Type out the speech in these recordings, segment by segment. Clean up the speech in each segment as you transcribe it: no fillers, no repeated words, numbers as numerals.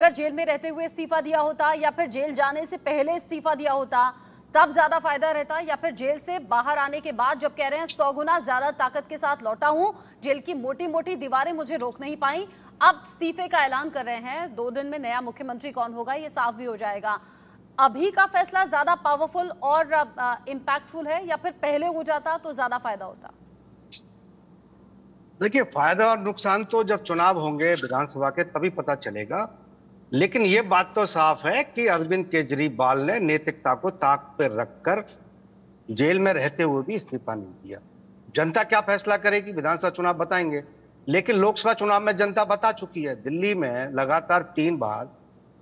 अगर जेल में रहते हुए इस्तीफा दिया होता या फिर जेल जाने से पहले इस्तीफा दिया होता तब ज्यादा फायदा रहता, या फिर जेल से बाहर आने के बाद जब कह रहे हैं 100 गुना ज्यादा ताकत के साथ लौटा हूं, जेल की मोटी मोटी दीवारें मुझे रोक नहीं पाई, अब इस्तीफे का ऐलान कर रहे हैं, 2 दिन में नया मुख्यमंत्री कौन होगा ये साफ भी हो जाएगा। अभी का फैसला ज्यादा पावरफुल और इंपैक्टफुल है या फिर पहले हो जाता तो ज्यादा फायदा होता? देखिए, फायदा और नुकसान तो जब चुनाव होंगे विधानसभा के तभी पता चलेगा। लेकिन ये बात तो साफ है कि अरविंद केजरीवाल ने नैतिकता को ताक पर रखकर जेल में रहते हुए भी इस्तीफा नहीं दिया। जनता क्या फैसला करेगी विधानसभा चुनाव बताएंगे, लेकिन लोकसभा चुनाव में जनता बता चुकी है। दिल्ली में लगातार 3 बार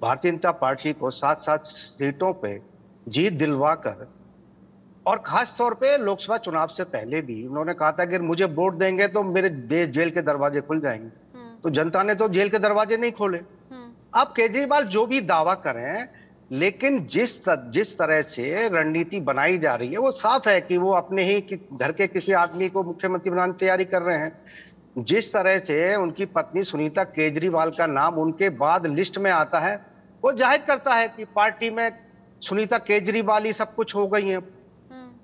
भारतीय जनता पार्टी को 7-7 सीटों पे जीत दिलवाकर, और खास तौर पे लोकसभा चुनाव से पहले भी उन्होंने कहा था कि मुझे वोट देंगे तो मेरे जेल के दरवाजे खुल जाएंगे। तो जनता ने तो जेल के दरवाजे नहीं खोले। अब केजरीवाल जो भी दावा करें, लेकिन जिस तरह से रणनीति बनाई जा रही है वो साफ है कि वो अपने ही घर के किसी आदमी को मुख्यमंत्री बनाने की तैयारी कर रहे हैं। जिस तरह से उनकी पत्नी सुनीता केजरीवाल का नाम उनके बाद लिस्ट में आता है, वो जाहिर करता है कि पार्टी में सुनीता केजरीवाल ही सब कुछ हो गई है।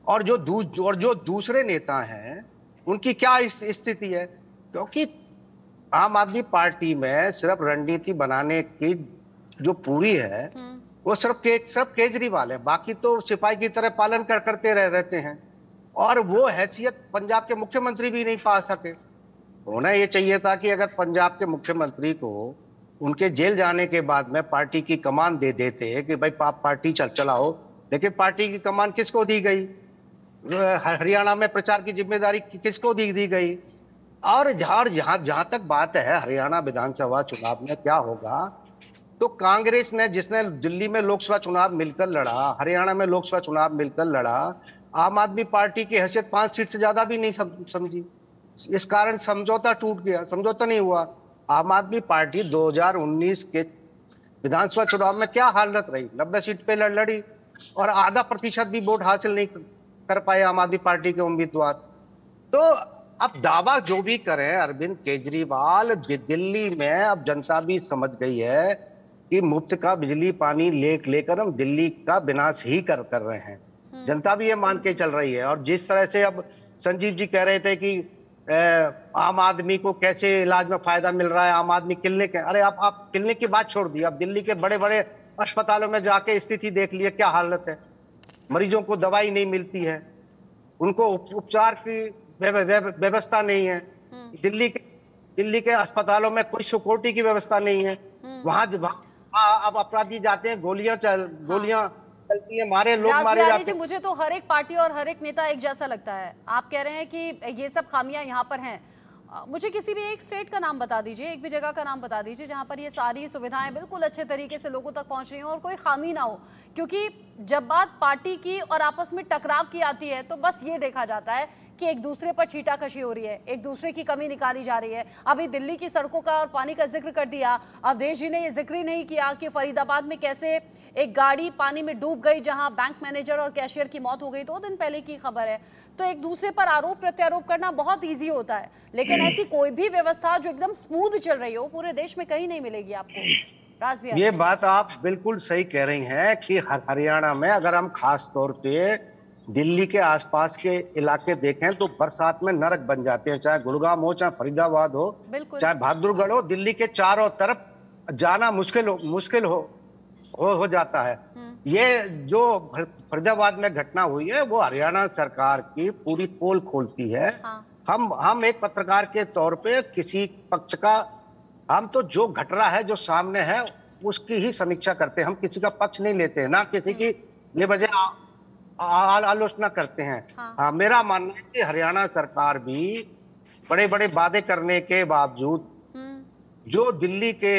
और जो दूसरे नेता हैं उनकी क्या स्थिति है, क्योंकि आम आदमी पार्टी में सिर्फ रणनीति बनाने की जो पूरी है वो सिर्फ केजरीवाल है, बाकी तो सिपाही की तरह पालन करते रहते हैं। और वो हैसियत पंजाब के मुख्यमंत्री भी नहीं पा सके। होना ये चाहिए था कि अगर पंजाब के मुख्यमंत्री को उनके जेल जाने के बाद में पार्टी की कमान दे देते कि भाई पार्टी चलाओ, लेकिन पार्टी की कमान किसको दी गई? हरियाणा में प्रचार की जिम्मेदारी किसको दी गई? और जहां तक बात है हरियाणा विधानसभा चुनाव में क्या होगा, तो कांग्रेस ने, जिसने दिल्ली में लोकसभा चुनाव मिलकर लड़ा, हरियाणा में लोकसभा चुनाव मिलकर लड़ा, आम आदमी पार्टी की हैसियत 5 सीट से ज्यादा भी नहीं समझी। इस कारण समझौता टूट गया, समझौता नहीं हुआ। आम आदमी पार्टी 2019 के विधानसभा चुनाव में क्या हालत रही, 90 सीट पे लड़ी और आधा प्रतिशत भी वोट हासिल नहीं कर पाए आम आदमी पार्टी के उम्मीदवार। तो अब दावा जो भी करें अरविंद केजरीवाल, दिल्ली में अब जनता भी समझ गई है कि मुफ्त का बिजली पानी लेकर हम दिल्ली का विनाश ही कर रहे हैं। जनता भी ये मान के चल रही है। और जिस तरह से अब संजीव जी कह रहे थे कि आम आदमी को कैसे इलाज में फायदा मिल रहा है, आम आदमी क्लिनिक है, अरे आप क्लिनिक की बात छोड़ दी, अब दिल्ली के बड़े बड़े अस्पतालों में जाके स्थिति देख लिए क्या हालत है। मरीजों को दवाई नहीं मिलती है, उनको उपचार की व्यवस्था नहीं है। दिल्ली के अस्पतालों में कोई सिक्योरिटी की व्यवस्था नहीं है। वहां अब अपराधी जाते हैं, गोलियां चलती है, मारे जाते हैं। मुझे तो हर एक पार्टी और हर एक नेता एक जैसा लगता है। आप कह रहे हैं कि ये सब खामियां यहाँ पर हैं। मुझे किसी भी एक स्टेट का नाम बता दीजिए, एक भी जगह का नाम बता दीजिए जहां पर ये सारी सुविधाएं बिल्कुल अच्छे तरीके से लोगों तक पहुंच रही हो और कोई खामी ना हो। क्योंकि जब बात पार्टी की और आपस में टकराव की आती है तो बस ये देखा जाता है कि एक दूसरे पर छीटाकशी हो रही है, एक दूसरे की कमी निकाली जा रही है। अभी दिल्ली की सड़कों का और पानी का जिक्र कर दिया, अवधेश जी ने ये जिक्र ही नहीं किया कि फरीदाबाद में कैसे एक गाड़ी पानी में डूब गई जहां बैंक मैनेजर और कैशियर की मौत हो गई, 2 दिन पहले की खबर है। तो एक दूसरे पर आरोप प्रत्यारोप करना बहुत ईजी होता है, लेकिन ऐसी कोई भी व्यवस्था जो एकदम स्मूथ चल रही हो पूरे देश में कहीं नहीं मिलेगी आपको। ये बात आप बिल्कुल सही कह रही हैं कि हरियाणा में अगर हम खास तौर पे दिल्ली के आसपास के इलाके देखें तो बरसात में नरक बन जाते हैं, चाहे गुड़गांव हो, चाहे फरीदाबाद हो, चाहे बहादुरगढ़ हो। दिल्ली के चारों तरफ जाना मुश्किल हो जाता है। ये जो फरीदाबाद में घटना हुई है वो हरियाणा सरकार की पूरी पोल खोलती है। हम एक पत्रकार के तौर पे किसी पक्ष का, हम तो जो घट रहा है, जो सामने है, उसकी ही समीक्षा करते हैं। हम किसी का पक्ष नहीं लेते हैं, ना किसी की बेवजह आलोचना करते हैं। हाँ, मेरा मानना है कि हरियाणा सरकार भी बड़े बड़े वादे करने के बावजूद जो दिल्ली के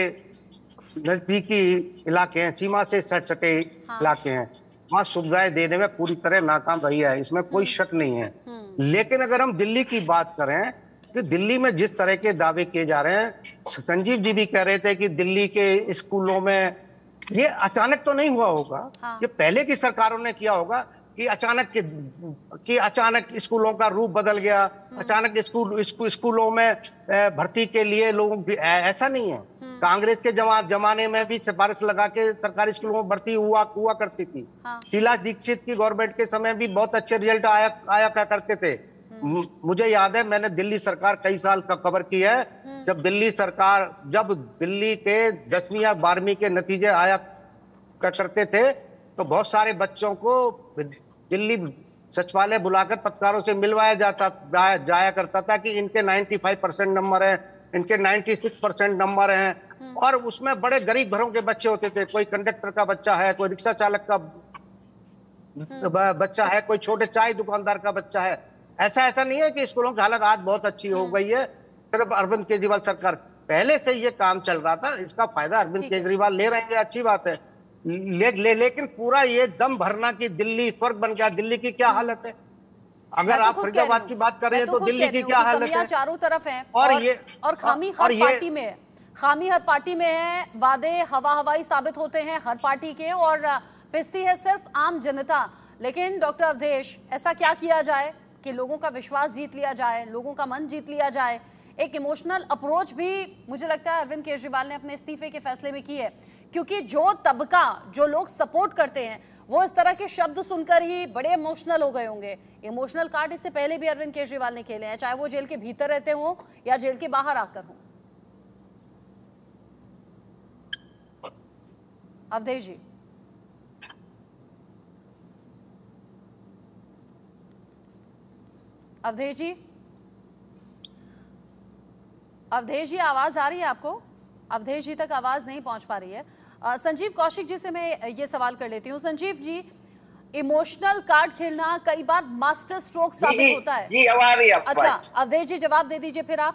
नजदीकी इलाके हैं, सीमा से सटे इलाके हैं, वहां सुविधाएं देने में पूरी तरह नाकाम रही है, इसमें कोई शक नहीं है। लेकिन अगर हम दिल्ली की बात करें कि दिल्ली में जिस तरह के दावे किए जा रहे हैं, संजीव जी भी कह रहे थे कि दिल्ली के स्कूलों में ये अचानक तो नहीं हुआ होगा, ये पहले की सरकारों ने किया होगा कि अचानक स्कूलों का रूप बदल गया, अचानक स्कूलों में भर्ती के लिए लोग, ऐसा नहीं है। कांग्रेस के जमाने में भी सिफारिश लगा के सरकारी स्कूलों में भर्ती हुआ करती थी। हाँ। शीला दीक्षित की गवर्नमेंट के समय भी बहुत अच्छे रिजल्ट आया क्या करते थे। मुझे याद है, मैंने दिल्ली सरकार कई साल का कवर की है। जब दिल्ली के 10वीं या 12वीं के नतीजे आया करते थे तो बहुत सारे बच्चों को दिल्ली सचिवालय बुलाकर पत्रकारों से मिलवाया जाया करता था कि इनके 95% नंबर हैं, इनके 96% नंबर हैं। और उसमें बड़े गरीब घरों के बच्चे होते थे। कोई कंडक्टर का बच्चा है, कोई रिक्शा चालक का बच्चा है, कोई छोटे चाय दुकानदार का बच्चा है। ऐसा नहीं है कि स्कूलों की हालत आज बहुत अच्छी हो गई है। सिर्फ अरविंद केजरीवाल सरकार, पहले से ये काम चल रहा था, इसका फायदा अरविंद केजरीवाल ले रहे हैं, अच्छी बात है। लेकिन पूरा ये दम भरना कि दिल्ली स्वर्ग बन गया, दिल्ली की क्या हालत है। अगर आप फरीदाबाद की बात कर रहे हैं तो दिल्ली की क्या हालत है। चारों तरफ है और खामी हर पार्टी में है, खामी हर पार्टी में है। वादे हवाई साबित होते हैं हर पार्टी के और पिसती है सिर्फ आम जनता। लेकिन डॉक्टर अवधेश, ऐसा क्या किया जाए कि लोगों का विश्वास जीत लिया जाए, लोगों का मन जीत लिया जाए। एक इमोशनल अप्रोच भी मुझे लगता है अरविंद केजरीवाल ने अपने इस्तीफे के फैसले में की है, क्योंकि जो तबका, जो लोग सपोर्ट करते हैं वो इस तरह के शब्द सुनकर ही बड़े इमोशनल हो गए होंगे। इमोशनल कार्ड इससे पहले भी अरविंद केजरीवाल ने खेले हैं, चाहे वो जेल के भीतर रहते हो या जेल के बाहर आकर हो। अवधेश जी, अवधेश जी, अवधेश जी, आवाज आ रही है आपको? अवधेश जी तक आवाज नहीं पहुंच पा रही है। संजीव कौशिक जी से मैं ये सवाल कर लेती हूँ। संजीव जी, इमोशनल कार्ड खेलना कई बार मास्टर स्ट्रोक साबित होता है। जी, आवाज आ रही है। अच्छा, अवधेश जी जवाब दे दीजिए फिर आप।